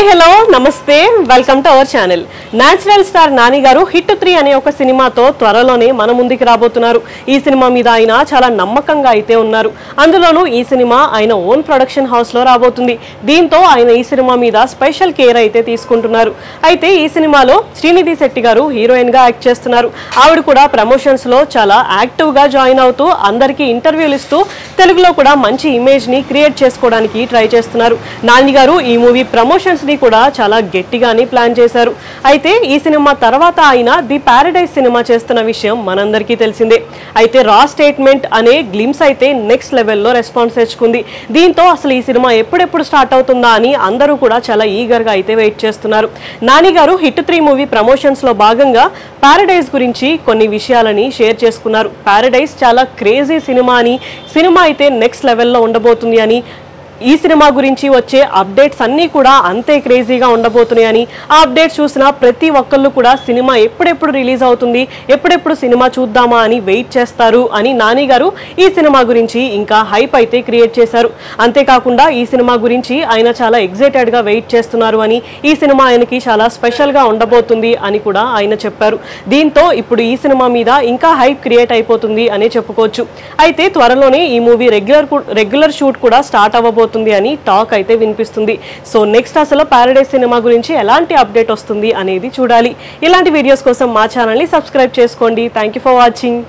Hi hello నమస్తే welcome to our channel. Natural star Nani గారు hit 3 అనే ఒక సినిమాతో త్వరలోనే మన ముందుకు రాబోతున్నారు. ఈ సినిమా మీద ఆయన చాలా నమ్మకంగా అయితే ఉన్నారు. అందులోనూ ఈ సినిమా ఆయన ఓన్ ప్రొడక్షన్ హౌస్ లో రాబోతుంది. దీంతో ఆయన ఈ సినిమా మీద స్పెషల్ కేర్ అయితే తీసుకుంటున్నారు. అయితే ఈ సినిమాలో శ్రీనిధి శెట్టి గారు హీరోయిన్ గా యాక్ట్ చేస్తున్నారు. ఆవిడ కూడా ప్రమోషన్స్ లో చాలా యాక్టివ్ గా జాయిన్ అవుతూ అందరికీ ఇంటర్వ్యూలు ఇస్తూ తెలుగులో కూడా మంచి ఇమేజ్ ని క్రియేట్ చేసుకోవడానికి ట్రై చేస్తున్నారు. నాని గారు ఈ మూవీ ప్రమోషన్స్ ని కూడా చాలా గట్టిగానే ప్లాన్ చేశారు. అయితే ఈ సినిమా తర్వాత ఆయన ది పారడైజ్ సినిమా చేస్తున్న విషయం మనందరికీ తెలిసిందే. అయితే రా స్టేట్మెంట్ అనే గ్లిమ్స్ అయితే నెక్స్ట్ లెవెల్లో రెస్పాన్స్ తెచ్చుకుంది. దీంతో అసలు ఈ సినిమా ఎప్పుడెప్పుడు స్టార్ట్ అవుతుందా అని అందరూ కూడా చాలా ఈగర్ గా అయితే వెయిట్ చేస్తున్నారు. నాని గారు హిట్ 3 మూవీ ప్రమోషన్స్ లో భాగంగా పారడైజ్ గురించి కొన్ని విషయాలని షేర్ చేసుకున్నారు. పారడైజ్ చాలా క్రేజీ సినిమా అని, సినిమా అయితే నెక్స్ట్ లెవెల్లో ఉండబోతుంది అని, ఈ సినిమా గురించి వచ్చే అప్డేట్స్ అన్నీ కూడా అంతే క్రేజీగా ఉండబోతున్నాయని, ఆ అప్డేట్స్ చూసిన ప్రతి ఒక్కళ్ళు కూడా సినిమా ఎప్పుడెప్పుడు రిలీజ్ అవుతుంది, ఎప్పుడెప్పుడు సినిమా చూద్దామా అని వెయిట్ చేస్తారు అని నాని గారు ఈ సినిమా గురించి ఇంకా హైప్ అయితే క్రియేట్ చేశారు. అంతేకాకుండా ఈ సినిమా గురించి ఆయన చాలా ఎగ్జైటెడ్ గా వెయిట్ చేస్తున్నారు అని, ఈ సినిమా ఆయనకి చాలా స్పెషల్ గా ఉండబోతుంది అని కూడా ఆయన చెప్పారు. దీంతో ఇప్పుడు ఈ సినిమా మీద ఇంకా హైప్ క్రియేట్ అయిపోతుంది అనే చెప్పుకోవచ్చు. అయితే త్వరలోనే ఈ మూవీ రెగ్యులర్ షూట్ కూడా స్టార్ట్ అవ్వబోతుంది అని టాక్ అయితే వినిపిస్తుంది. సో నెక్స్ట్ అసలు పారడైజ్ సినిమా గురించి ఎలాంటి అప్డేట్ వస్తుంది అనేది చూడాలి. ఇలాంటి వీడియోస్ కోసం మా ఛానల్ ని సబ్స్క్రైబ్ చేసుకోండి. Thank you for watching.